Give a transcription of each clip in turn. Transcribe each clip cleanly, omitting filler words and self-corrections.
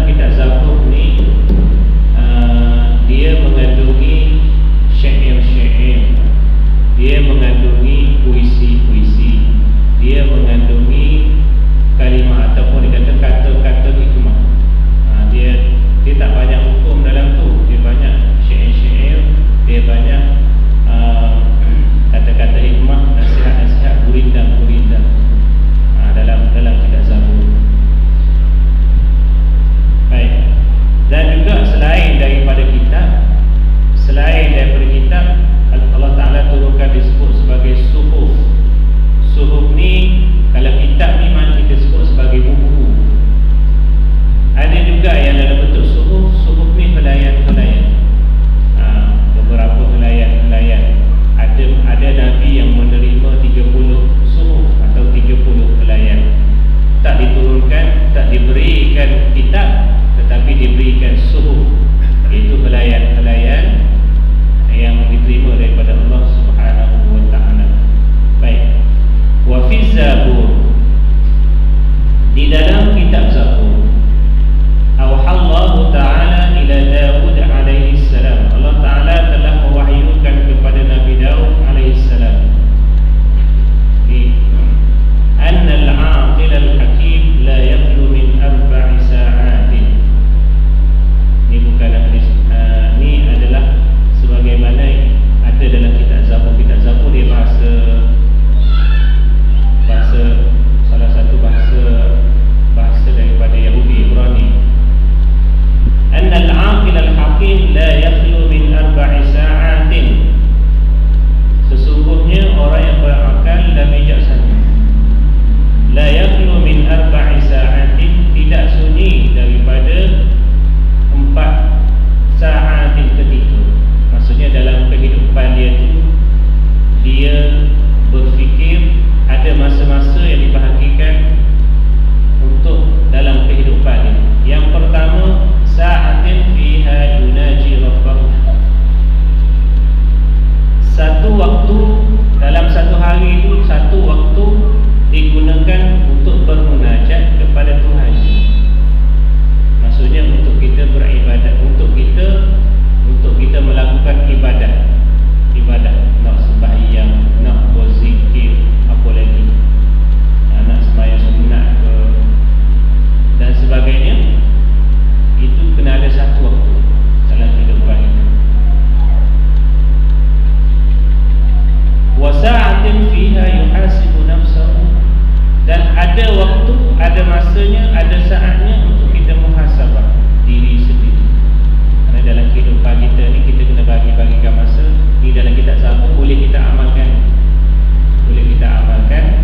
dalam kitab Zabur ni dia mengandungi syair-syair, dia mengandungi puisi-puisi, dia mengandungi kalimah ataupun dikata kata-kata hikmah. Dia tak banyak hukum dalam tu, dia banyak syair-syair, dia banyak kata-kata hikmah, nasihat-nasihat, gurindam-gurindam dalam kitab Zabur. Baik. Dan juga selain daripada kitab, Allah Ta'ala turunkan disebut sebagai suhuf. Suhuf ni, kalau kitab ni mana kita sebut sebagai buku. Ada juga yang dalam bentuk suhuf. Suhuf ni helaian-helaian, beberapa helaian-helaian. Ada Nabi yang menerima 30 suhuf atau 30 helaian. Tak diturunkan, tak diberikan kitab, tetapi diberikan suhuf, iaitu helaian-helaian yang diterima daripada Allah Subhanahu wa ta'ala. Baik. Wa fi Zabur, di dalam kitab Zabur, auhallahu ta'ala ila Daud alaihi salam, Allah Ta'ala telah mewahyukan kepada Nabi Daud alaihi salam, annal aqil al-hakim la yakhlu min arba'i sa'atin. Ini bukan hadis, ni adalah sebagaimana ada dalam kitab Zabur. Kitab Zabur dia bahasa salah satu bahasa daripada Yahudi, Ibrani. Annal aqil al-hakim la yakhlu min arba'i sa'atin. Sesungguhnya orang yang berakal dan bijaksana, la yakhlu min arba'i sa'atin, tidak sunyi daripada 4 sa'atin ketika. Maksudnya dalam kehidupan dia tu, dia berfikir ada masa-masa yang dibahagikan untuk dalam kehidupan dia. Yang pertama, sa'atin fiha yunaji rabbahu, satu waktu dalam satu hari itu, satu waktu digunakan untuk bermunajat kepada Tuhan. Maksudnya untuk kita beribadat, untuk kita melakukan ibadah, nak sembahyang, nak berzikir, apa lagi, nak sembahyang sunat ke dan sebagainya. Itu kena ada satu waktu dalam kehidupan itu. Wa sa'atin fiha yuhasibu nafsahu, dan ada waktu, ada masanya, ada saatnya untuk kita muhasabah diri sendiri. Kerana dalam kehidupan kita ni, kita kena bagi-bagikan masa. Ni dalam kitab Zabur boleh kita amalkan,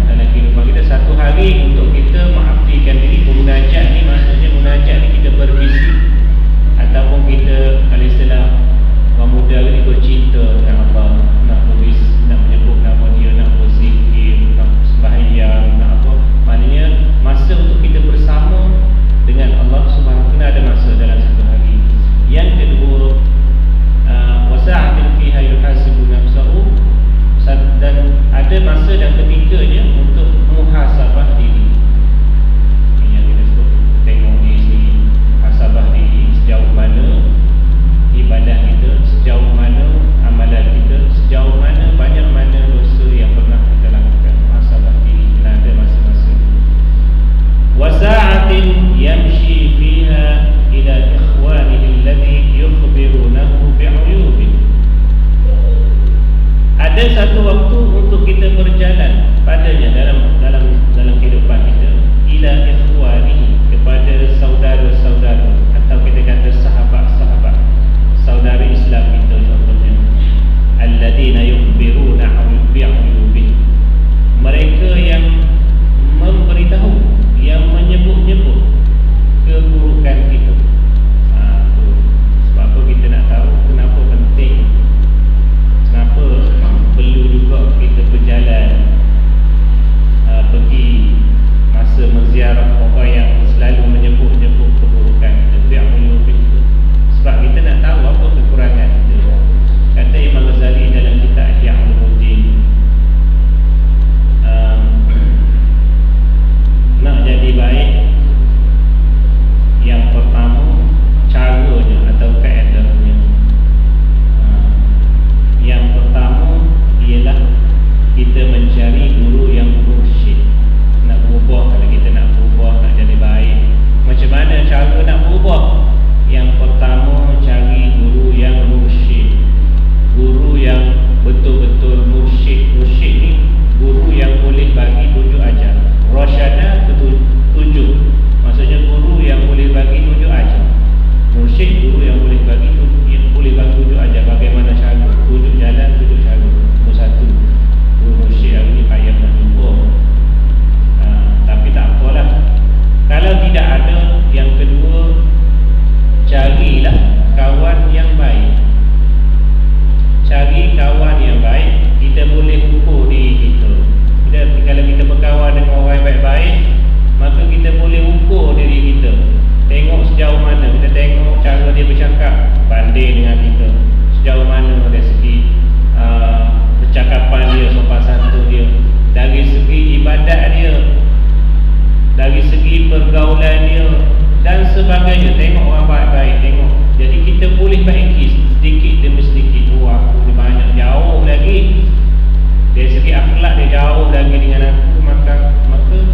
dalam kehidupan kita. Satu hari untuk kita mengabdikan diri. Munajat ni, maksudnya munajat ni kita berbisik, ataupun kita, kalau istilah orang muda ni, bercinta dengan Allah, nak berbisik, nak menyebut nama dia, nak berzikir, nak sembahyang, nak apa. Maknanya masa untuk kita bersama dengan Allah Subhanahu wa ta'ala, ada masa dalam satu hari. Yang kedua, wasa'atin fiha yuhasibu nafsahu, dan ada masa dan ketikanya untuk muhasabah diri. Yang kita sebut, tengok diri sendiri, muhasabah diri, sejauh mana ibadah kita, sejauh mana amalan kita, sejauh mana, banyak mana dosa yang pernah kita lakukan. Muhasabah diri, kena ada masa-masa. Wasa'atin yamshi fiha ila ikhwanihi alladhi yukhbirunahu bi'uyubih. Ada satu waktu untuk kita berjalan padanya dalam kehidupan kita, ila ikhwanihi, kepada saudara-saudara, atau kita kata sahabat-sahabat, saudara Islam kita contohnya. Alladhina yukhbirunahu bi'uyubih, mereka yang memberitahu, yang menyebut-nyebut keburukan kita. Sebab apa kita nak tahu kenapa penting, kenapa perlu juga kita cakap banding dengan kita sejauh mana dari segi percakapan dia, sopan santun dia, dari segi ibadat dia, dari segi pergaulan dia dan sebagainya. Tengok orang baik-baik, tengok. Jadi kita boleh baiki sedikit demi sedikit. Oh, aku ni banyak jauh lagi dari segi akhlak, dia jauh lagi dengan aku, maka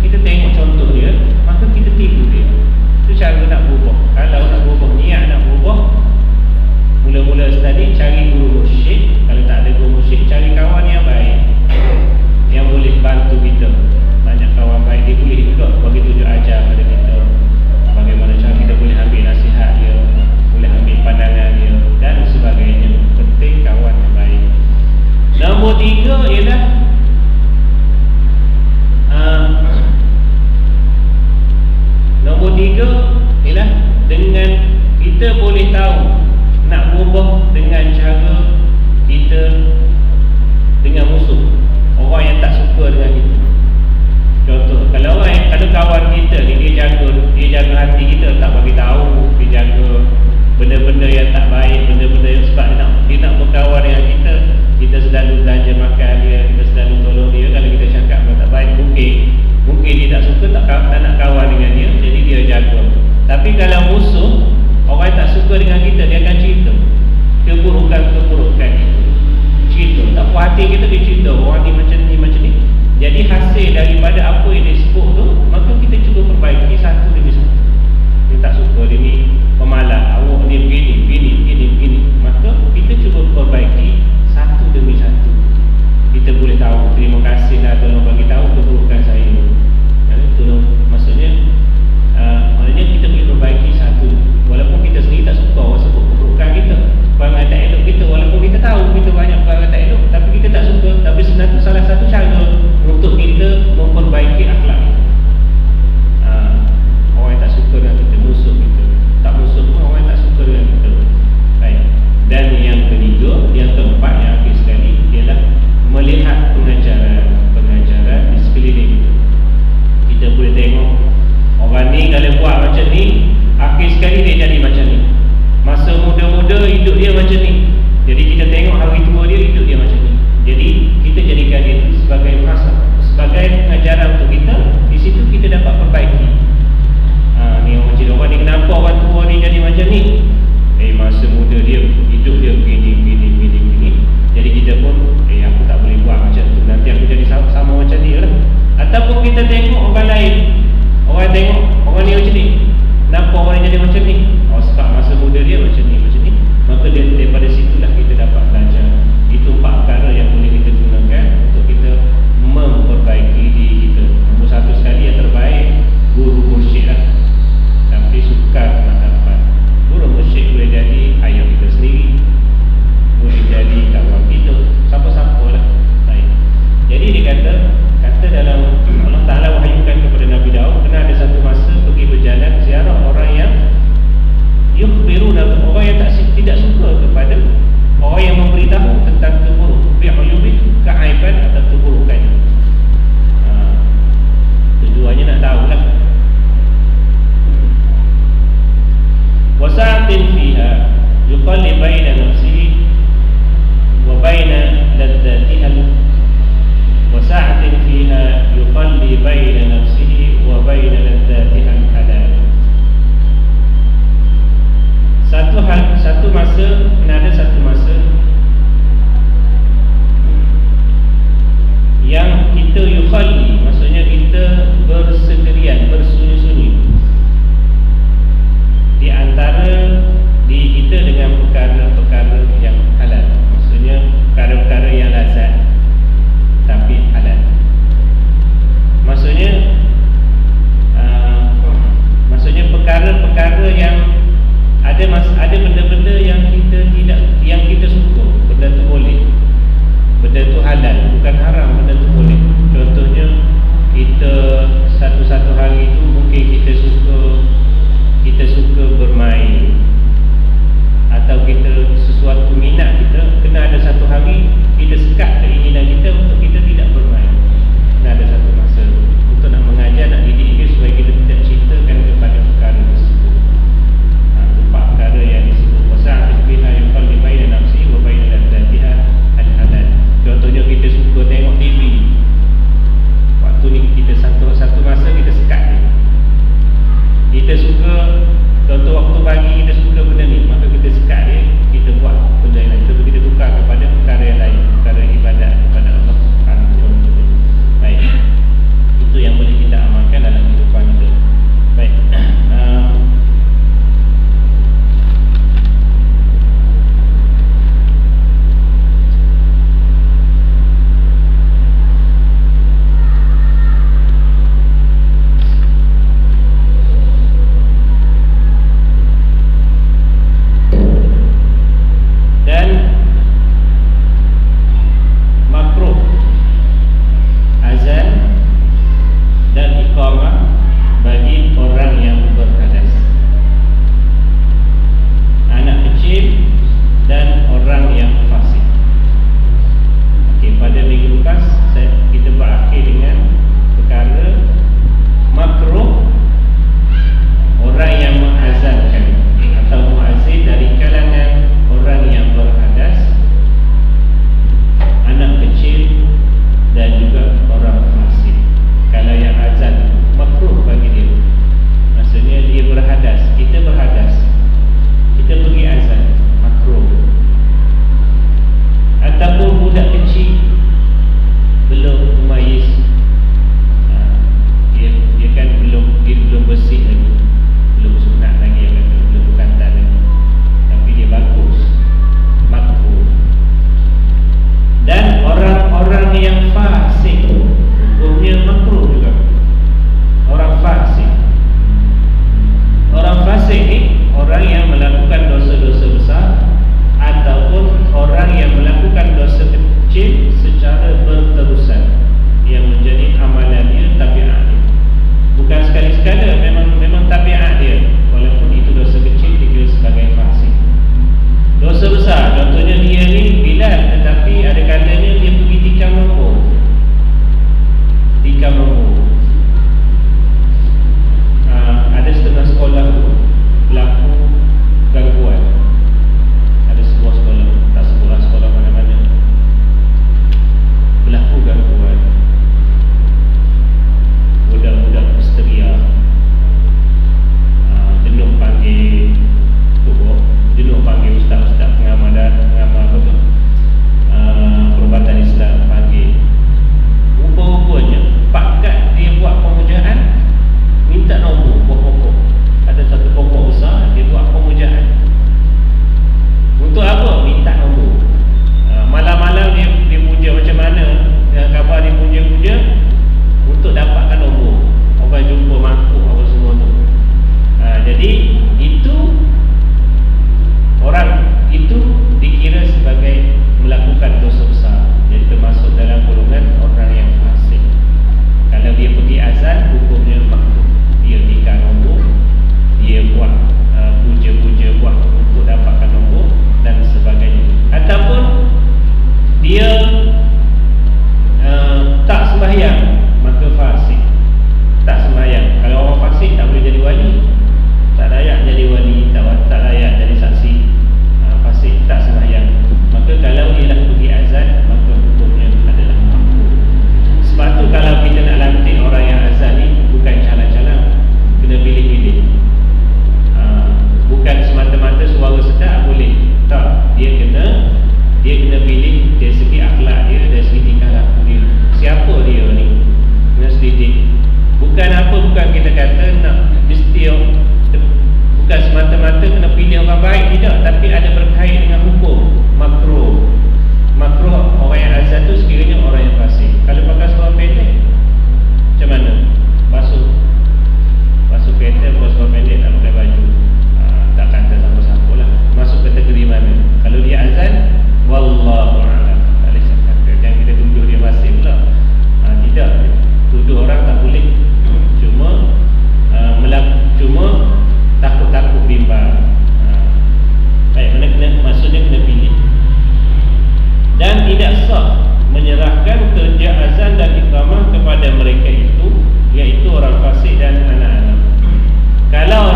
kita tengok contoh dia, maka kita tiru dia. Itu cara nak berubah. Kalau nak berubah, niat nak berubah, mula-mula tadi cari guru mursyid. Kalau tak ada guru mursyid, cari kawan yang baik yang boleh bantu kita. Banyak kawan baik, dia boleh juga bagi tunjuk ajar pada kita bagaimana cara kita boleh ambil nasihat dia, boleh ambil pandangan dia dan sebagainya. Penting kawan yang baik. Nombor 3 ialah nombor 3 ialah dengan kita boleh tahu nak berubah dengan cara kita dengan musuh, orang yang tak suka dengan kita. Contoh, kalau kawan kita ni dia jaga hati kita, tak bagi tahu, dia jaga benda-benda yang tak baik, benda-benda yang sebab dia nak berkawan dengan kita selalu belanja makan dia, kita selalu tolong dia. Kalau kita cakap benda tak baik, mungkin dia tak suka, tak nak kawan dengan dia, jadi dia jaga. Tapi kalau musuh, orang yang tak suka dengan kita, dia akan cerita keburukan-keburukan kita, cerita tak puas hati kita, dia cerita orang ni macam ni, macam ni. Jadi hasil daripada apa yang dia sebut tu, maka kita cuba perbaiki satu demi satu. Dia tak suka, dia ni pemalas, awak ni begini. Maka kita cuba perbaiki satu demi satu. Kita boleh tahu, terima kasih dah tolong bagi tahu keburukan saya. Tolong, maksudnya kita boleh perbaiki satu. Walaupun kita sendiri tak suka orang sebut keburukan kita, perangai tak elok kita, walaupun kita tahu kita banyak perangai tak elok, tapi kita tak suka. Tapi sebenarnya salah satu cara untuk kita memperbaiki akhlak kita. Orang yang tak suka dengan kita, musuh kita. Tak musuh pun, orang yang tak suka dengan kita. Baik. Dan yang ketiga, yang keempat, yang akhir sekali, ialah melihat pengajaran di sekeliling kita. Kita boleh tengok orang ni kalau buat macam ni, akhir sekali dia jadi macam ni. Masa muda-muda hidup dia macam ni, jadi kita tengok hari tua dia hidup dia macam ni. Jadi kita jadikan dia itu sebagai sebagai pengajaran untuk kita. Di situ kita dapat perbaiki. Ni orang ni kenapa orang tua ni jadi macam ni? Masa muda dia hidup dia begini. Jadi kita pun aku tak boleh buat macam tu, nanti aku jadi sama macam dia lah. Ataupun kita tengok orang lain, orang tengok orang ni macam ni, kenapa orang ni jadi macam ni? Sebab masa muda dia macam ni. Maka daripada situlah kita dapat belajar. Itu 4 perkara yang boleh kita gunakan untuk kita memperbaiki diri kita. Nombor 1 sekali yang terbaik, guru mursyid lah. Tapi sukar nak dapat. Guru mursyid boleh jadi ayah kita sendiri, boleh jadi kawan kita, siapa-siapa lah. Baik. Jadi dia kata dalam Allah Ta'ala wahyukan kepada Nabi Daud, kena ada satu masa pergi berjalan ziarah orang yang yukhbiruna, orang yang tidak suka kepada orang yang memberitahu tentang keaiban atau keburukan. Tujuannya nak tahulah. Wasa'atin fiha yuqalli baina nafsihi wa baina ladzatiha. Wasa'atin fiha yuqalli baina nafsihi wa baina ladzatiha halal. Satu masa, ada satu masa yang kita yukhalli, maksudnya kita bersendirian, bersunyi-sunyi di antara diri kita dengan perkara-perkara yang halal. Maksudnya perkara-perkara yang lazat tapi halal. Maksudnya perkara-perkara yang ada benda-benda yang kita suka, benda tu boleh, benda tu halal, bukan haram, benda tu boleh. Contohnya kita satu-satu hari itu mungkin kita suka bermain, atau kita sesuatu minat kita, kena ada satu hari kita sekat keinginan kita untuk kita tidak bermain. Kena ada satu masa untuk nak mengajar, nak didik kita supaya kita tidak ceritakan kepada perkara tersebut. Empat perkara yang disebut suka, contoh waktu pagi kita suka benda ni, maka kita sekat dia, kita buat benda yang lain. Kita tukar kepada perkara yang lain, perkara ibadat kepada Allah Subhanahu wa taala. Baik, itu yang boleh kita amalkan dalam kehidupan kita. Baik.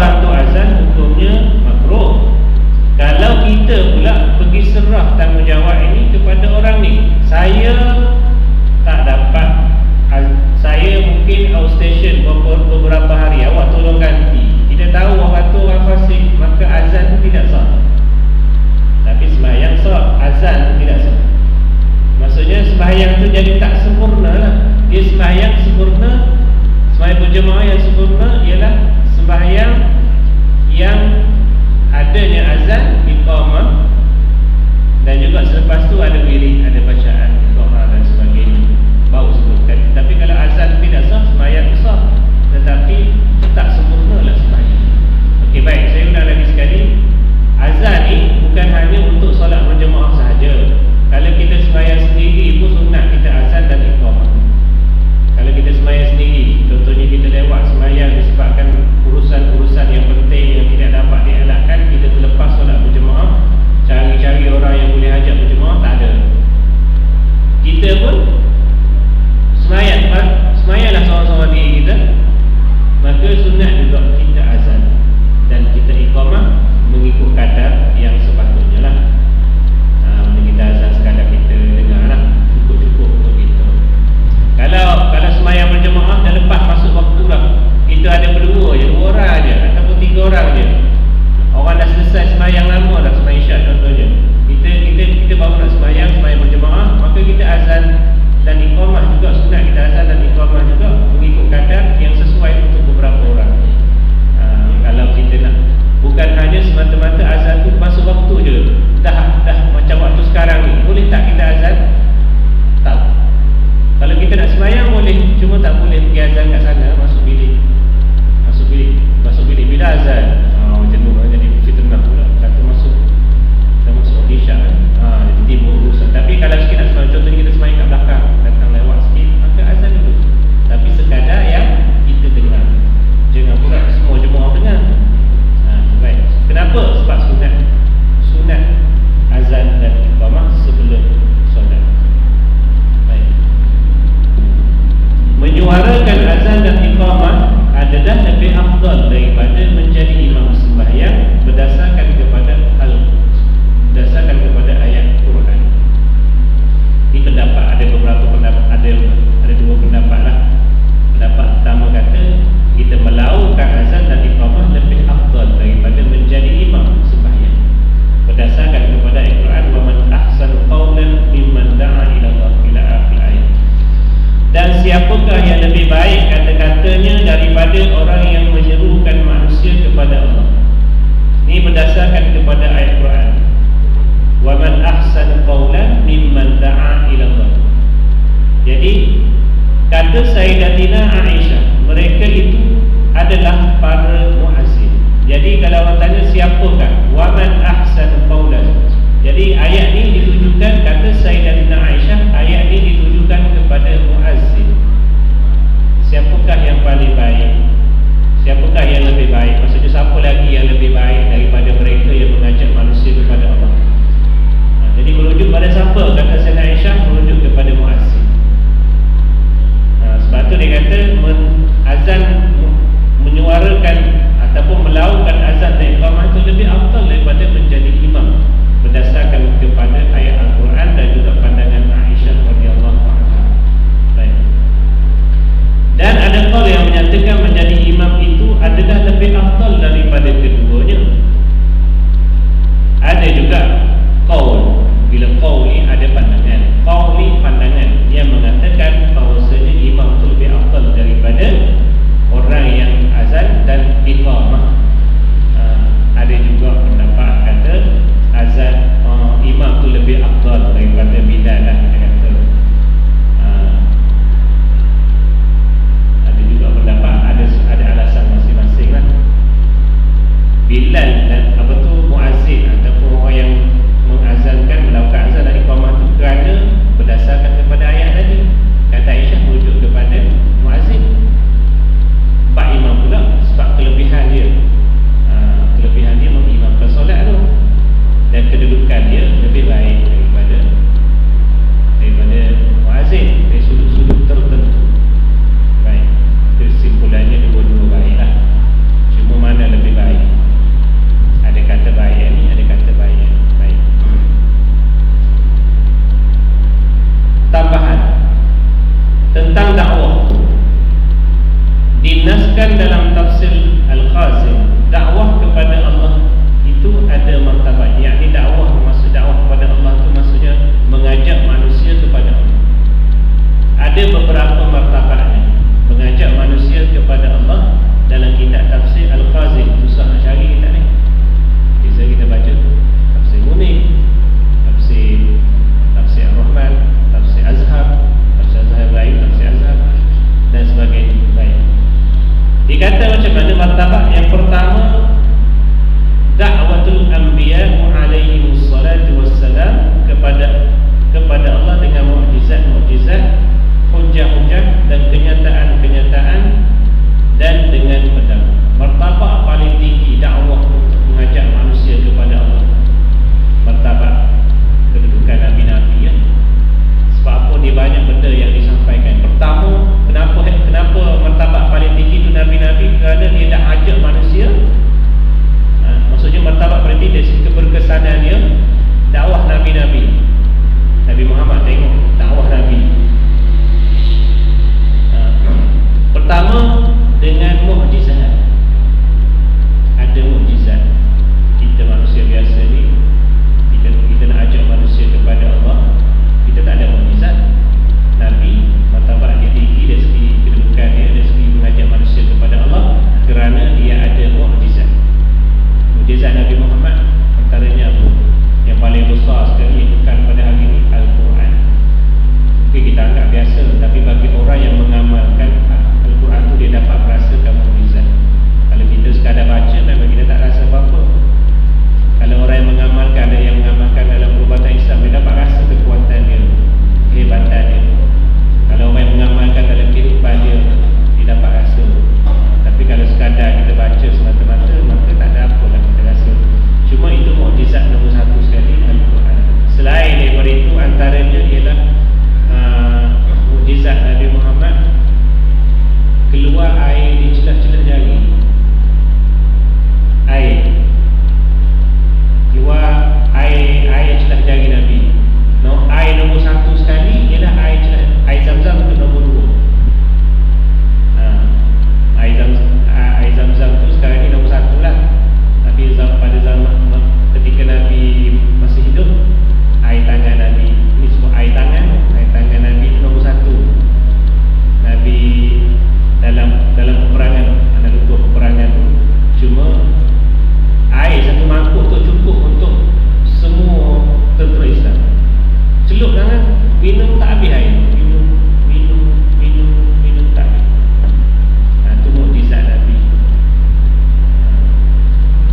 orang sembahyang lama dah, sembahyang Isyak contohnya. Kita baru nak sembahyang berjemaah, maka kita azan dan iqamah juga sunat. Kita azan dan iqamah juga mengikut kadar yang sesuai untuk beberapa orang. Kalau kita nak, bukan hanya semata-mata azan tu masuk waktu je, dah macam waktu sekarang ni, boleh tak kita azan? Tak. Kalau kita nak sembahyang boleh, cuma tak boleh pergi azan kat sana, masuk bilik bila azan. Jenuh jadi fitnah pula, kata dah masuk Isyak kan. Jadi timbul urusan. Tapi kalau sikit nak sembahyang, contohnya kita sembahyang kat belakang, datang lewat sikit, maka azan dulu. Tapi sekadar yang kita dengar, jangan pula semua jemaah dengar. Baik. Kenapa? Sebab sunat azan dan iqamah sebelum solat. Baik. Menyuarakan azan dan iqamah adalah lebih afdal daripada menjadi imam sembahyang berdasarkan kepada ayat Quran. Ini pendapat, ada beberapa pendapat, ada dua pendapat lah. Pendapat pertama kata kita melakukan azan dan iqamah lebih afdal daripada menjadi imam sembahyang berdasarkan kepada ayat Quran, wa man ahsanu qawlan mimman da'a ila Allah, ila akhir ayat. Dan siapakah yang lebih baik kata-katanya daripada orang yang menyerukan manusia kepada Allah. Ini berdasarkan kepada ayat Quran, wa man ahsanu qawlan mimman da'a ila Allah. Jadi kata Sayyidatina Aisyah, mereka itu adalah para muazzin. Jadi kalau orang tanya siapakah, wa man ahsanu qawlan, jadi ayat ini ditujukan, kata Sayyidatina Aisyah, ayat ini ditujukan kepada muazzin. Siapakah yang paling baik? Siapakah yang lebih baik? Maksudnya siapa lagi yang lebih baik daripada mereka yang mengajak manusia kepada Allah? Jadi merujuk pada siapa? Kata Sayyidatina Aisyah, merujuk kepada muazzin. Sebab tu dia kata azan, menyuarakan ataupun melakukan azan dan iqamah itu lebih afdal daripada menjadi imam berdasarkan kepada ayat Al-Quran dan juga pandangan Aisyah radhiyallahu anha. Baik. Dan ada qaul yang menyatakan menjadi imam itu adalah lebih afdal daripada keduanya. Ada juga qaul, bila qaul ni ada pandangan, qaul ni pandangan yang mengatakan bahawasanya imam itu lebih afdal daripada orang yang azan dan iqamah. Ada juga pendapat kata azan imam tu lebih afdal daripada Bilal lah, kita kata. Ada juga pendapat, ada alasan masing-masing lah. Bilal dan muazzin ataupun orang yang mengazankan, melakukan azan dan iqamah tu kerana berdasarkan kepada ayat tadi. Kata Aisyah merujuk kepada muazzin. Pak imam pula sebab kelebihan dia, mengimamkan solat tu, dan kedudukan dia lebih baik daripada muazzin dari sudut-sudut tertentu. Baik, kesimpulannya dua-dua baiklah. Cuma mana lebih baik? Ada kata baik yang ni, ada kata baik yang ni. Baik. Tambahan tentang dakwah dinaskan dalam tafsir Al-Khazin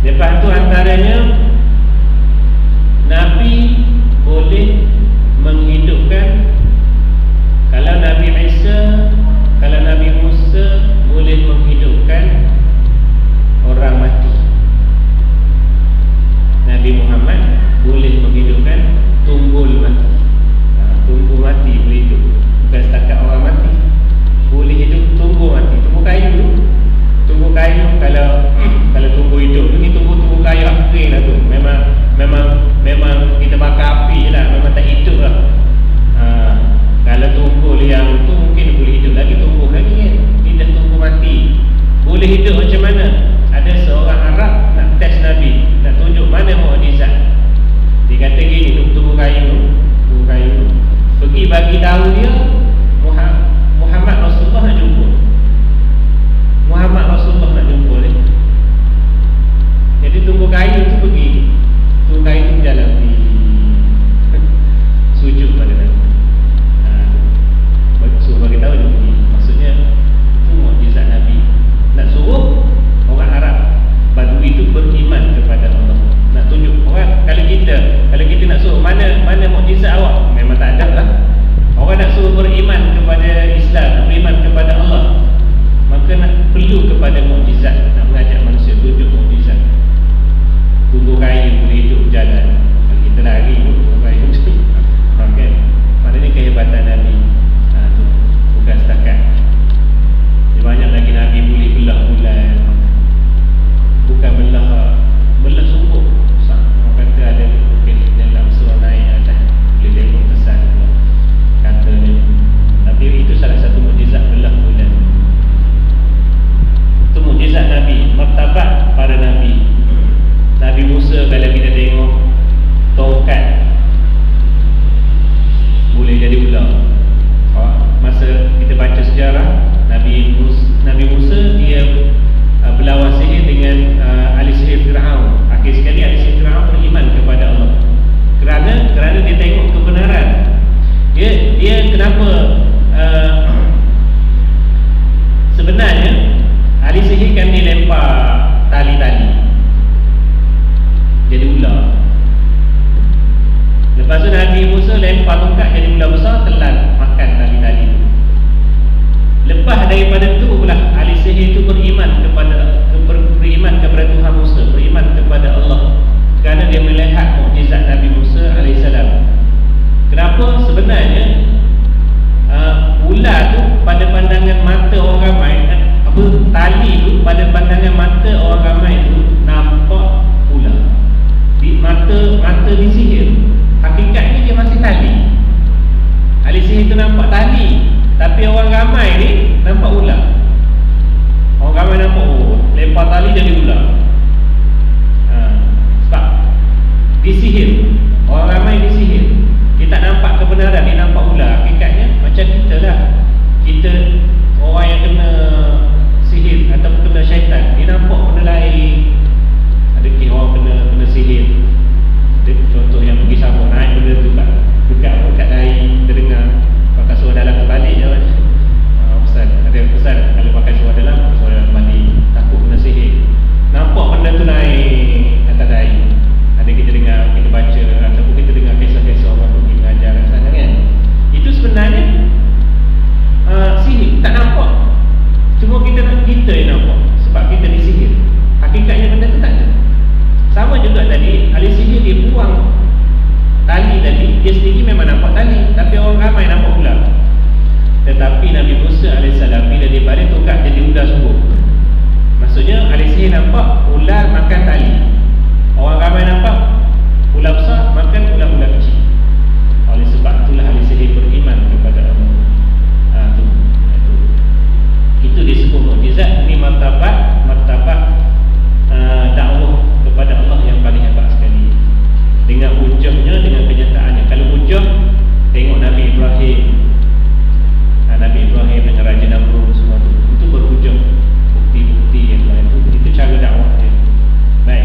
Lepas tu antaranya Nabi boleh menghidupkan. Kalau Nabi Isa, kalau Nabi Musa boleh menghidupkan orang mati, Nabi Muhammad boleh menghidupkan tunggul mati. Tunggul mati boleh hidup. Bukan setakat orang mati, boleh hidup tunggul mati. Tunggul kayu tu, tunggul kayu kalau tunggul hidup tu, ni tunggul kayu kering lah tu. Memang kita bakar api je lah, memang tak hidup lah. Kalau tunggul yang tu mungkin boleh hidup lagi, tunggul lagi kan. Ni dah tunggul mati. Boleh hidup macam mana? Ada seorang Arab nak test Nabi, nak tunjuk mana mukjizat. Dia kata gini, tunggul kayu, pergi bagi tahu dia Muhammad Rasulullah nak jumpa. Muhammad Rasulullah nak jumpa dia. Jadi tunggul kayu tu pergi, tunggul kayu tu berjalan di sujud pada Nabi. Suruh bagi tahu dia pergi. Maksudnya itu mukjizat Nabi. Nak suruh orang Arab Badui itu beriman kepada Allah. Nak tunjuk orang. Kalau kita nak suruh mana mukjizat awak, memang tak ada lah. Orang nak suruh beriman kepada Islam, nak beriman kepada Allah, maka nak perlu kepada mukjizat. Nak mengajak manusia tunjuk mukjizat. Tunggu kayu boleh hidup berjalan. Kalau kita lari tunggu kayu kan? Maknanya kehebatan Nabi. Tu bukan setakat. Dia banyak lagi Nabi boleh belah bulan. Bukan belah sungguh. Orang kata ada mungkin dalam surah naik atas boleh tengok kesan katanya. Tapi itu salah satu mukjizat belah bulan. Itu mukjizat Nabi, martabat para Nabi. Nabi Musa kalau kita tengok tongkat boleh jadi ular. Masa kita baca sejarah Nabi Musa dia berlawan sihir dengan ahli sihir Firaun. Akhir sekali ahli sihir Firaun beriman kepada Allah. Kerana dia tengok kebenaran. Dia kenapa sebenarnya ahli sihir kan dilempar tali-tali jadi ular. Lepas tu Nabi Musa lempar tongkat jadi ular besar, telan makan tali-tali itu. Lepas daripada tu pula ahli sihir itu beriman kepada Tuhan Musa, beriman kepada Allah, kerana dia melihat mukjizat Nabi Musa alaihissalam. Kenapa? Sebenarnya ular tu pada pandangan mata orang ramai, tali tu pada pandangan mata orang ramai tu nampak ular. Di mata disihir, hakikatnya dia masih tali. Ahli sihir tu nampak tali, tapi orang ramai ni nampak ular. Orang ramai nampak lempar tali jadi ular. Sebab disihir. Orang ramai disihir. Dia tak nampak kebenaran, dia nampak ular. Hakikatnya macam kita lah. Kita orang yang kena sihir atau kena syaitan, dia nampak benda lain. Ada orang kena sihir. Contoh yang pergi Sabah, naik benda tu dekat dahi, terdengar. Pakai suara dalam terbalik je kan. Ada pesan kalau pakai suara dalam terbalik, takut kena sihir. Nampak benda tu naik atas dahi. Ada kita dengar, kita baca, ataupun kita dengar kisah-kisah orang pergi mengajar kat sana kan. Itu sebenarnya sihir, tak nampak. Cuma kita yang nampak, sebab kita disihir. Hakikatnya benda tu tak ada. Sama juga tadi, ahli sihir dia buang tali tadi, dia sendiri memang nampak tali, tapi orang ramai nampak ular. Tetapi Nabi Musa AS bila dia balik tongkat jadi ular sungguh. Maksudnya ahli sihir nampak ular makan tali, orang ramai nampak ular besar makan ular-ular kecil. Oleh sebab itulah ahli sihir beriman kepada Allah. Itu disebut mukjizat. Ini martabat dakwah kepada Allah yang paling hebat sekali. Dengan hujahnya, dengan kenyataannya. Kalau hujah, tengok Nabi Ibrahim. Nabi Ibrahim dengan Raja Namrud semua itu berhujah. Bukti-bukti yang lain itu cara dakwah dia. Baik.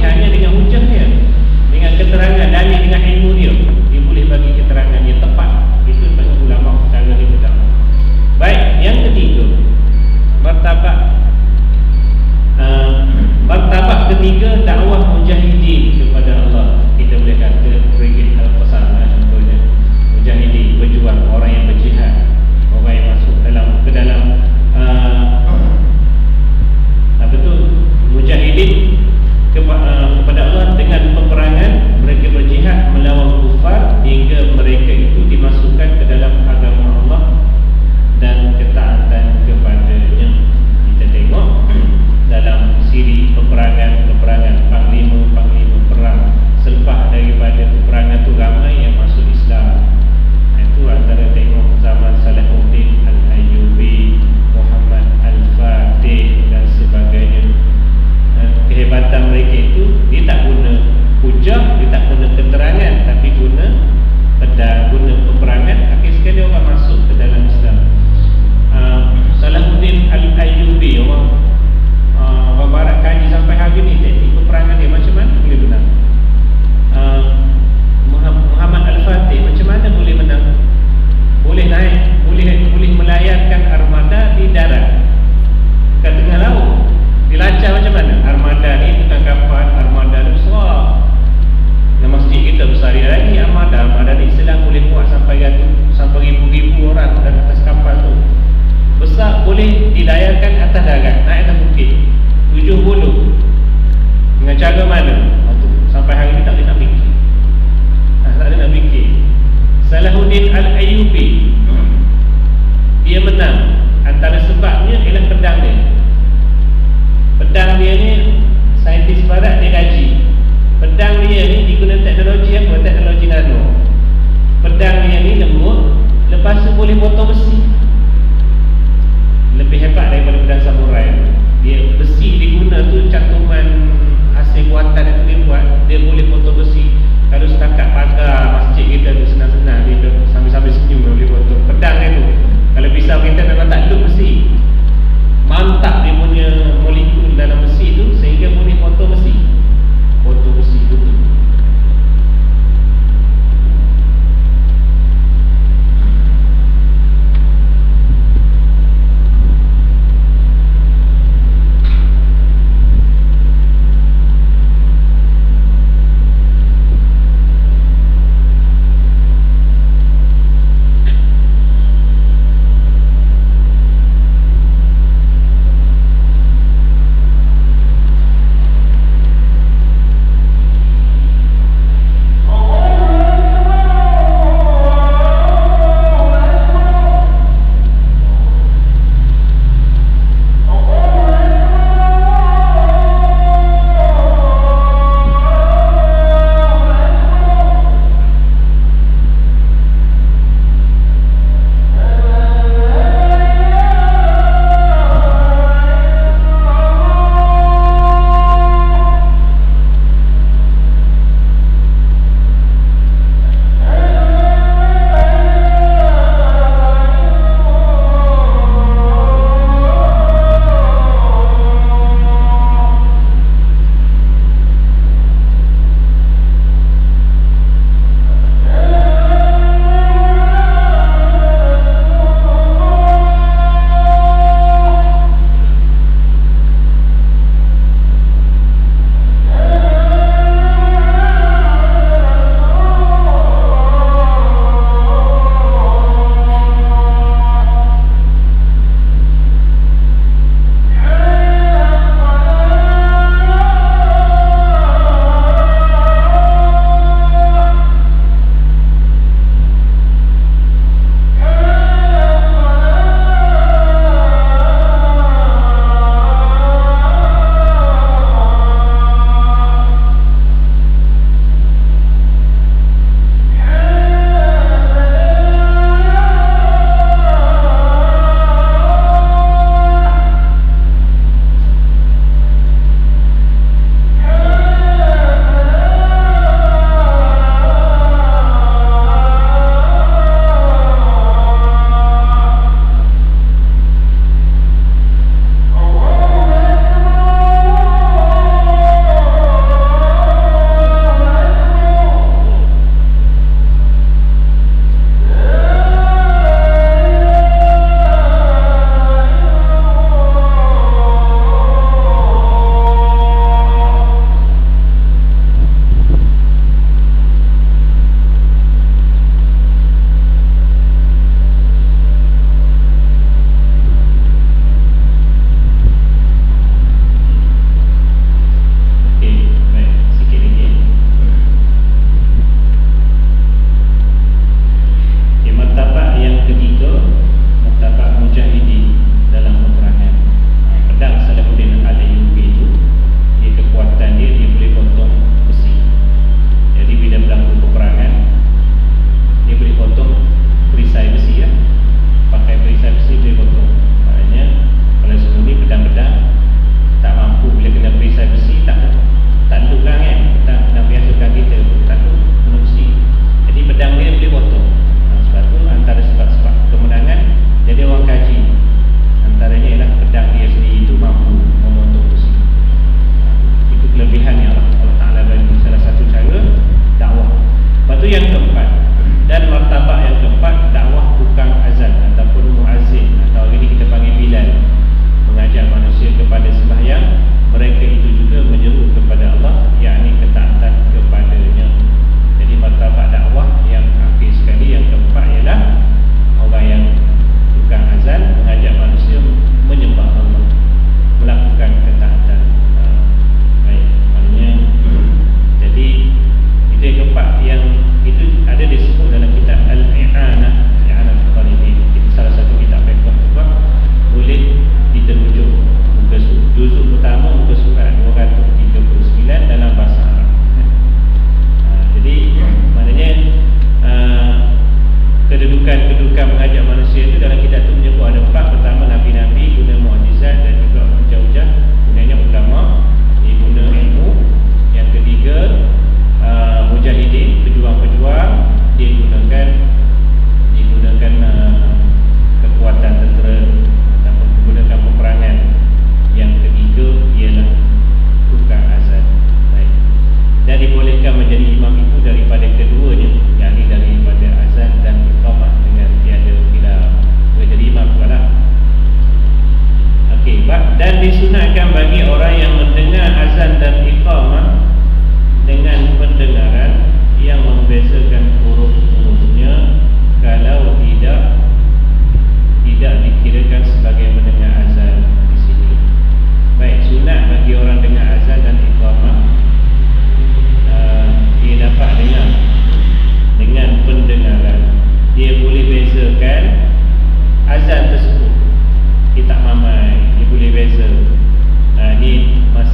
hanya dengan hujah dia, dengan keterangan dalil, dengan ilmu dia, dia boleh bagi keterangan yang tepat. Itu bagi ulama secara dia pertama. Baik, yang ketiga, martabat ketiga, dakwah mujahidin kepada Allah. Kita boleh kata Brigade Al-Qassam contohnya, mujahidin, berjuang, orang yang berjihad, orang yang masuk ke dalam apa tu, mujahidin kepada Allah dengan peperangan. Mereka berjihad melawan kufar hingga mereka itu dimasukkan ke dalam agama Allah dan ketaatan kepadanya. Kita tengok dalam siri peperangan panglima perang selepas daripada peperangan tu ramai yang masuk Islam. Itu antara tengok zaman Salahuddin Al-Ayyubi, Muhammad Al-Fatih dan sebagainya. Kehebatan mereka itu, dia tak guna hujah, dia tak guna keterangan, tapi guna pedang, guna peperangan. Akhir sekali orang masuk ke dalam Islam. Salahuddin Al-Ayyubi, orang barat kaji sampai hari ni teknik peperangan dia macam mana boleh menang. Muhammad Al-Fatih macam mana boleh menang? Boleh naik, boleh melayarkan armada di darat ke tengah laut. Dilacak macam mana? Armada ni bukan kapal, armada ni besar. Dan masjid kita besar dia lagi. Armada ni Islam boleh buat sampai ribu-ribu orang dalam atas kapal tu. Besar, boleh dilayarkan atas darat, naik atas bukit 7 bulu. Dengan cara mana? Sampai hari ni tak boleh nak fikir. Tak boleh nak fikir. Salahuddin Al-Ayyubi, dia menang. Antara sebabnya ialah pedang dia. Pedang dia ni, saintis barat dia kaji. Pedang dia ni diguna teknologi apa? Teknologi nano. Pedang dia ni lembut, lepas tu boleh potong besi. Lebih hebat daripada pedang samurai. Dia besi diguna tu, cantuman hasil buatan itu dia buat, dia boleh potong besi. Kalau setakat pagar masjid kita tu senang-senang, dia sambil-sambil senyum boleh potong. Pedang dia tu, kalau pisau kita memang tak luk besi. Mantap dia punya molekul dalam besi tu sehingga boleh potong besi. Potong besi tu.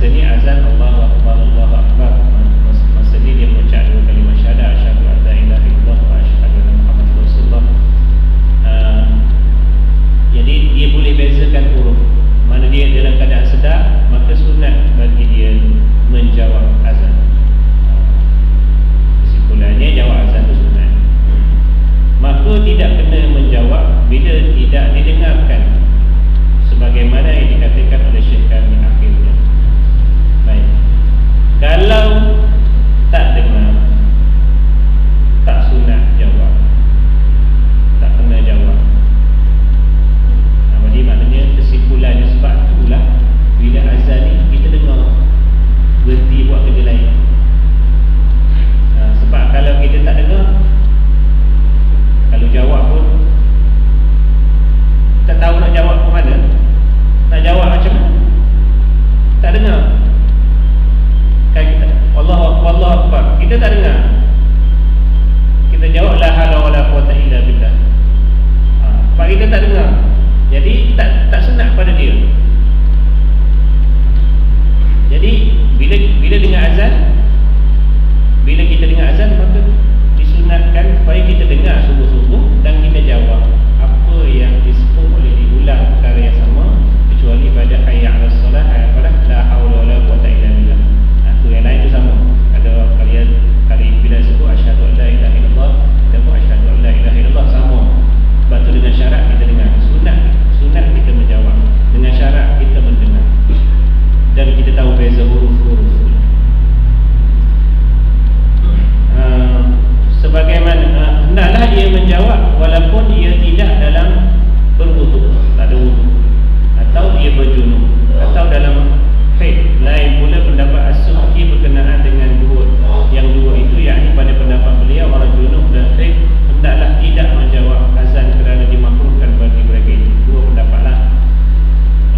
masa ni azan Allahu Akbar, Allahu Akbar. Masa ni dia mengucap dua kalimah syahadah, asyhadu an la ilaha illallah wa asyhadu anna Muhammadar Rasulullah. Jadi dia boleh bezakan huruf. Mana dia dalam keadaan sedar, maka sunat bagi dia menjawab azan. Kesimpulannya jawab azan itu sunat. Maka tidak kena menjawab bila tidak didengarkan, sebagaimana yang dikatakan oleh Syekh kami akhirnya. Baik. Kalau tak dengar, tak sunat jawab, tak kena jawab. Jadi maknanya kesimpulannya sebab itulah bila azan ni kita dengar, berhenti buat kerja lain. Sebab kalau kita tak dengar, kalau jawab pun tak tahu nak jawab ke mana, nak jawab macam mana, tak dengar. Kan kita Allahu Akbar, Allahu Akbar, kita tak dengar, kita jawab la haula wala quwwata illa billah. Sebab kita tak dengar, jadi tak sunat pada dia. Jadi bila dengar azan, bila kita dengar azan, maka disunatkan supaya kita dengar sungguh-sungguh dan kita jawab apa yang disebut oleh diulang perkara yang sama, kecuali pada hayya 'alas solah, hayya 'alas la haula wala quwwata illa billah. Tu yang lain tu sama. Ada kali bila sebut asyhadu an la ilaha illallah, kita pun asyhadu an la ilaha illallah, sama. Sebab tu dengan syarat kita dengar. Sunat kita menjawab, dengan syarat kita mendengar, dan kita tahu beza huruf-huruf. Sebagaimana hendaklah dia menjawab walaupun dia tidak dalam berwuduk, tak ada wuduk, atau dia berjunub, atau dalam haid. Lain pula pendapat As-Subki berkenaan dengan yang dua itu, yakni pada pendapat beliau orang junub dan haid hendaklah tidak menjawab azan kerana dimakruhkan bagi mereka itu. Dua pendapat lah.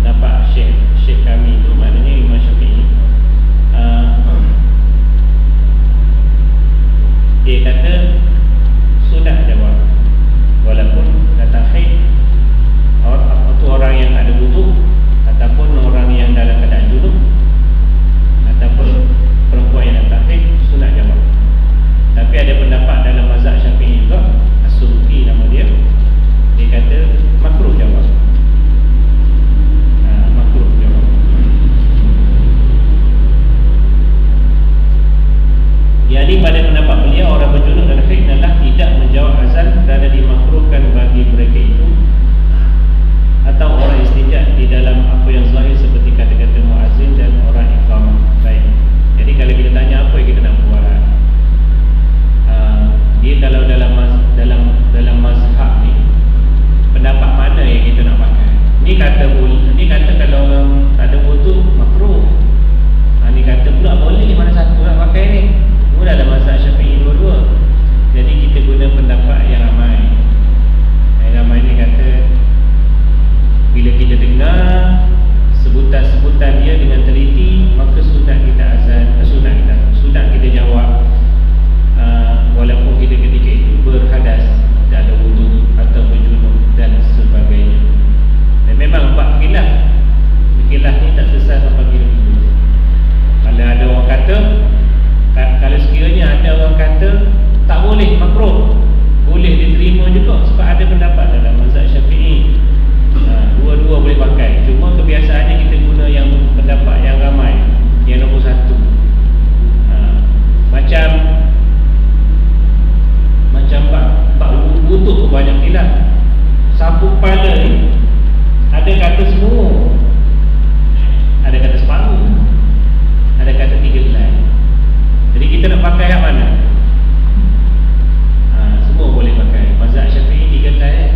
Pendapat Syekh kami itu, maknanya Imam Syafi'i, dia kata sudah jawab walaupun datang haid, orang yang ada wuduk, ataupun orang yang dalam keadaan junub, ataupun perempuan yang datang haid, sunat jawab. Tapi ada pendapat dalam mazhab Syafi'i juga, As-Subki nama dia kata makruh jawab. Makruh jawab. Jadi pada pendapat beliau, orang berjunub dan haid adalah tidak menjawab azan kerana dimakruhkan bagi mereka itu, atau orang istijab di dalam apa yang zahir seperti kata-kata muazzin dan orang iqamah. Baik. Jadi kalau kita tanya apa yang kita nak buat, dia kalau dalam mazhab ni, pendapat mana yang kita nak pakai? Ni kata kalau orang tak ada wuduk makruh. Ni kata pula boleh, mana satu nak pakai ni? Semua dalam mazhab Syafi'i dua-dua. Jadi kita guna pendapat yang ramai. Yang ramai ni kata bila kita dengar sebutan-sebutan dia dengan teliti, maka sunat kita azan, sunat kita jawab, walaupun kita ketika itu berhadas, tak ada wuduk atau berjunub dan sebagainya. Dan memang bab khilaf ni tak selesai sampai kita dulu. Kalau ada orang kata, kalau sekiranya ada orang kata tak boleh, makruh, boleh diterima juga, sebab ada pendapat dalam mazhab Syafi'i, dua-dua boleh pakai. Cuma kebiasaannya kita guna yang pendapat yang ramai, yang nombor satu. Macam bab wuduk pun banyak khilaf. Sapu kepala ni ada kata semua, ada kata separuh, ada kata 3 helai. Jadi kita nak pakai yang mana? Semua boleh pakai. Mazhab Syafi'i 3 helai,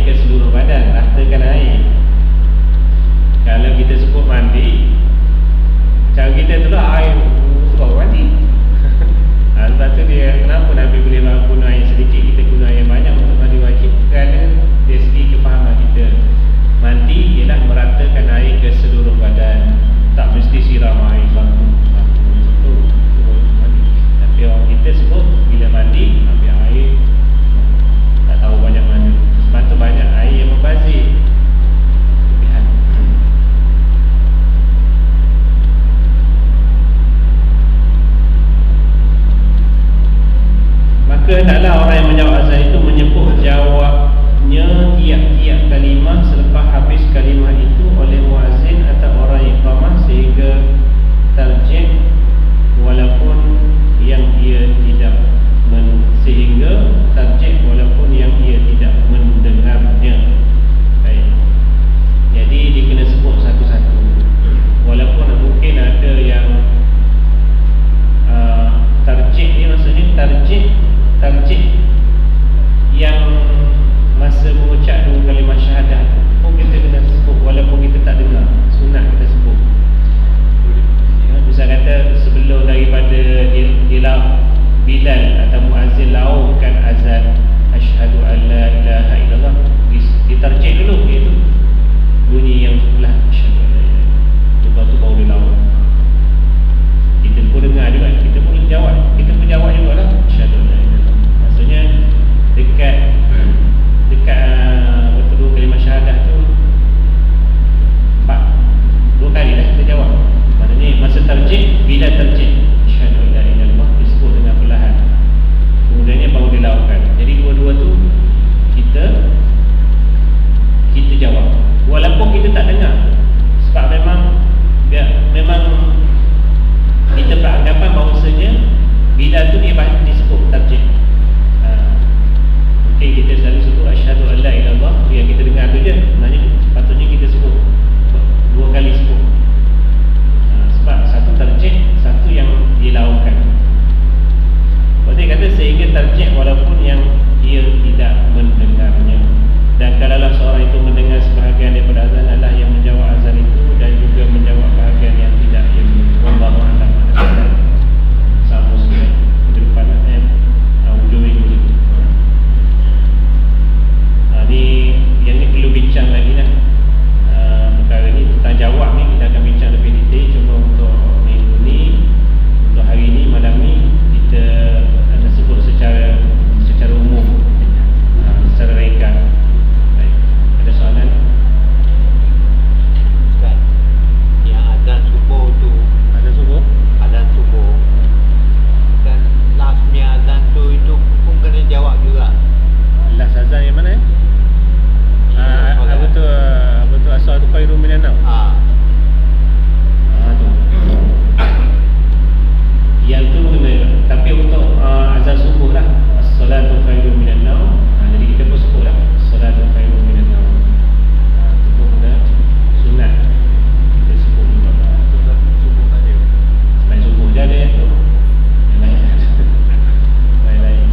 ke seluruh badan, ratakan air. Kalau kita sebut mandi, cara kita tu lah air baru mandi. Sebab tu dia, kenapa Nabi boleh guna air sedikit, kita guna air banyak untuk mandi wajib? Kerana dari segi kefahaman kita, mandi ialah meratakan air ke seluruh badan, tak mesti siram air satu mandi. Tapi orang kita sebut bila mandi ambil air, tak tahu banyak mana. Sebab tu banyak air yang membazir. Maka hendaklah orang yang menjawab azan itu menyebut jawabnya tiap-tiap kalimah selepas habis kalimah itu oleh muazzin atau orang iqamah sehingga tarjih walaupun yang ia tidak mendengarnya. Baik. Jadi dia kena sebut satu-satu. Walaupun mungkin ada yang tarjih ni, maksudnya tarjih yang masa mengucap dua kalimah syahadah pun kita kena sebut walaupun kita tak dengar. Sunat kita sebut. Misal kata sebelum daripada dia Bilal atau muazzin laungkan azan asyhadu an la ilaha illallah, ditarjih dulu, iaitu bunyi yang sebelah asyhadu an la ilaha illallah, lepas tu baru dia laung. Kita pun dengar juga, kita pun jawab, juga lah asyhadu an la ilaha illallah. Maksudnya dekat waktu dua kalimah syahadah tu dua kali lah kita jawab. Maknanya masa tarjih, bila tarjih asyhadu an la ilaha illallah disebut dengan perlahan, kemudiannya baru dilakukan. Jadi dua-dua tu kita jawab walaupun kita tak dengar. Sebab memang kita beranggapan bahawasanya bila tu dia disebut tarjih. Mungkin kita selalu sebut asyhadu an la ilaha illallah, yang kita dengar tu je. Maknanya patutnya kita sebut dua kali sebut. Sebab satu tarjih, satu yang dilakukan. Dia kata sehingga tarjih walaupun yang ia tidak mendengarnya. Dan kalaulah seorang itu mendengar sebahagian daripada azan adalah yang menjawab azan itu dan juga menjawab bahagian yang tidak, yang wallahu a'lam. Sama sekali ke depan hujung minggu ni. Ni yang ni perlu bincang lagi lah. Perkara ni tentang jawab ni kita akan bincang lebih detail. Cuma untuk minggu ni, untuk hari ni, malam ni, kita akan sebut secara umum, secara ringkas. Baik. Ada soalan? Ustaz, yang azan subuh tu, azan subuh dan lastnya azan tu itu pun kena jawab juga. Last azan yang mana? Apa tu as-salatu khairun minan naum. Tu. Yang tu kena, tapi untuk azan subuh lah, as-salatu khairun minan naum. Jadi kita pun sebut lah as-salatu khairun minan naum. Itu pun kena sunat kita sebut juga. Subuh saja. Selain subuh je ada yang tu, yang lain.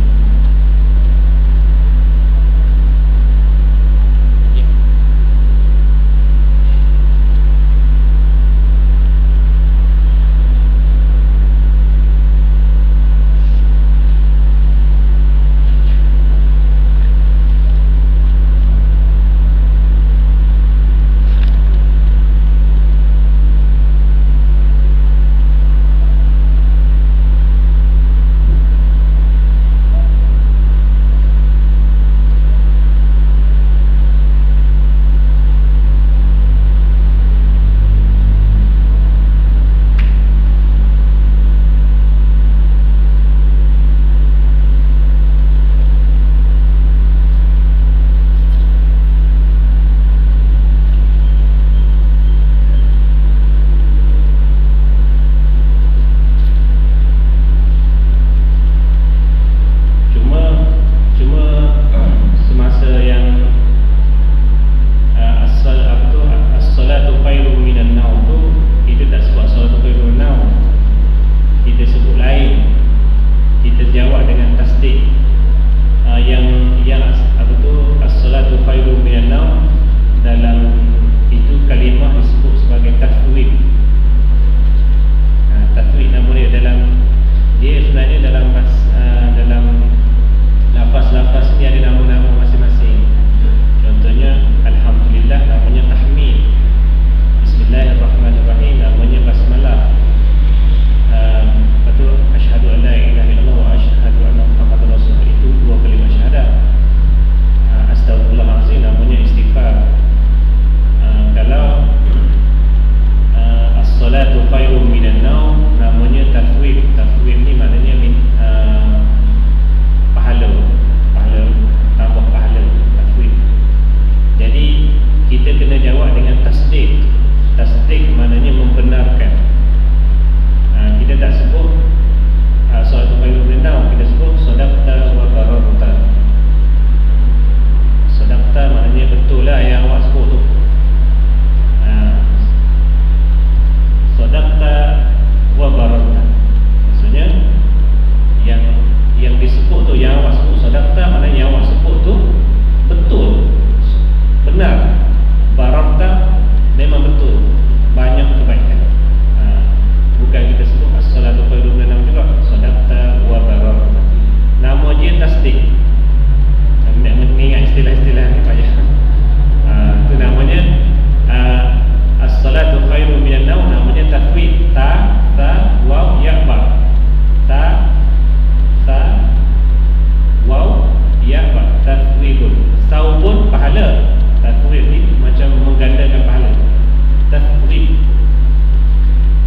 yang apa tu as-salatu khairun dalam itu kalimah disebut sebagai tathwib. Tathwib nama dia sebenarnya dalam lafaz-lafaz ni ada nama-nama masing-masing. Contohnya alhamdulillah namanya tahmid, bismillahirrahmanirrahim namanya basmalah, asyhadu an la ilaha illallah wa asyhadu anna muhammadar rasulullah itu dua kalimah syahadat. Astagfirullahalazim namanya istighfar. Kalau as-salatu khairum minan naum namanya tathwib. Tathwib ni maknanya pahala tambah pahala, tathwib. Jadi kita kena jawab dengan tasdik. Tasdik maknanya membenarkan. Kita tak sebut salatu khairum minan naum, kita sebut sadaqta wa bararta. Sadaqta maknanya betul lah yang awak sebut tu. Sadaqta wa bararta, maksudnya yang disebut tu, yang awak sebut sadaqta maknanya yang awak sebut tu betul, benar. Bararta memang betul, banyak kebaikan. Bukan kita sebut as-salatu khairum minan naum juga, sadaqta wa bararta. Nama dia tasdik. Nak mengingat istilah-istilah ni payah. Itu namanya as-salatu khairum minan naum, namanya tathwib. Ta, waw, ya, ba. Ta, waw, ya, ba. Tathwibun. Saubun pahala. Tathwib ni macam menggandakan pahala. Tathwib.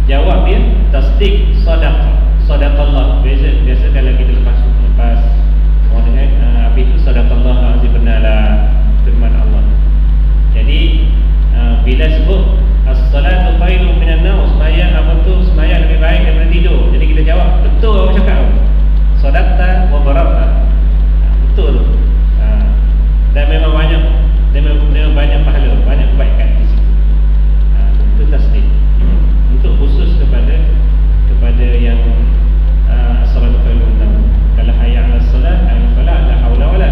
Jawab dia tasdik sadaqallah. Biasa kalau kita lepas orang dengar apa itu sadaqallah, benarlah firman Allah. Jadi bila sebut as-salatu khairum minan naum, sembahyang apa tu? Sembahyang lebih baik daripada tidur. Jadi kita jawab betul apa cakap. Sadaqta wa bararta. Betul. Dan memang banyak pahala, banyak kebaikan di situ. Itu tasdik. Untuk khusus kepada yang as-salatu khairum minan naum. Kalau hayya 'alas salat, fala la haula wala.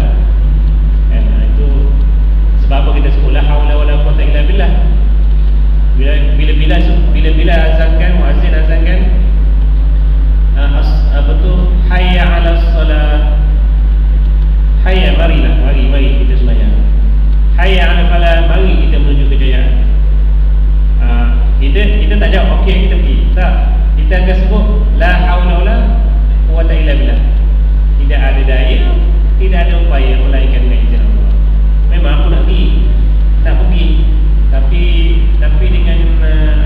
Itu sebab apa kita sebut la haula wala quwwata illa billah. Bila azankan, muazzin azankan apa tu, hayya 'alas salat, hayya, mari kita sembahyang. Hayya 'alal falah, mari kita menuju kejayaan. Kita tak jawab okey kita pergi. Tak, kita akan sebut la haula wala quwwata illa billah. Tidak ada daya, tidak ada upaya melainkan dengan izin Allah. Memang aku nak pergi, tapi dengan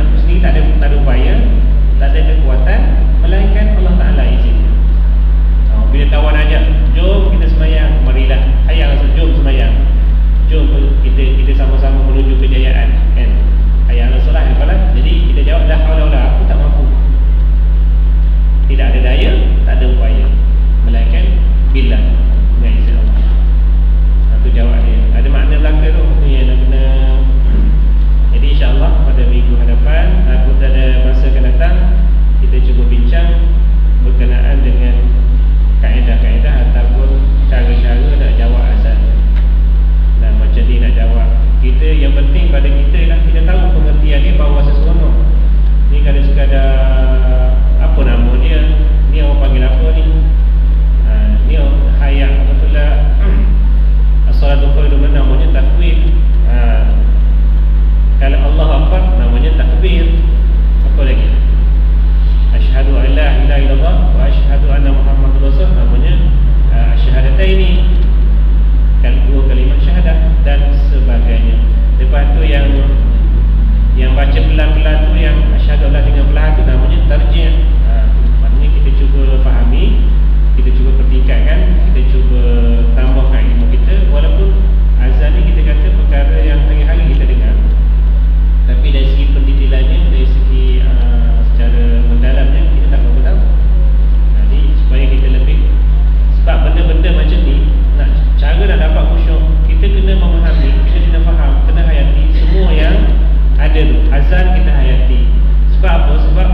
aku sendiri tak ada upaya, tak ada kekuatan, melainkan Allah Ta'ala izinnya. Bila kawan ajak, jom kita sembahyang, marilah, hayang, jom sembahyang, jom kita sama-sama menuju kejayaan, kan? Hayang salat, jadi kita jawab la haula wala, aku tak mampu, tidak ada daya, tak ada upaya, melainkan billah, dengan izin Allah. Itu jawab dia. Ada makna belaka tu yang nak kena. Jadi insya-Allah pada minggu hadapan, pada masa akan datang, kita cuba bincang berkenaan dengan kaedah-kaedah ataupun cara-cara nak jawab azan. Nah, macam ni nak jawab. Kita yang penting pada kita ialah kita tahu pengertian dia bahawa seseronok. Ni kalau sekadar apa nama dia, ni orang panggil apa ni? Ni hayat betul lah. As-salatu khairum minan naum namanya tathwib. Kalau Allah akbar namanya takbir. Apa lagi? Asyhadu an la ilaha illallah wa asyhadu anna muhammadar rasulullah namanya syahadataini. Kan dua kalimat syahadat dan sebagainya. Lepas tu yang baca pelan-pelan tu, yang asyhadu Allah dengan pelan tu namanya tarjih. Maknanya kita cuba fahami, kita cuba pertingkatkan, kita cuba tambahkan ilmu kita. Walaupun azan ni kita kata perkara yang hari-hari kita dengar, tapi dari segi pendetailannya, dari segi secara mendalamnya kita tak berapa tahu. Jadi supaya kita lebih, sebab benda-benda macam ni, cara nak dapat khusyuk, kita kena memahami, kita kena faham, kena hayati semua yang ada tu. Azan kita hayati. Sebab apa? Sebab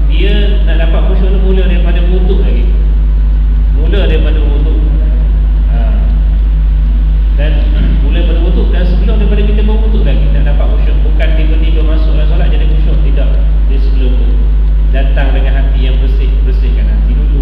dia nak dapat khusyuk tu mula daripada wuduk lagi. Dan mula daripada wuduk, dan sebelum daripada kita berwuduk dah bersihkan hati dulu.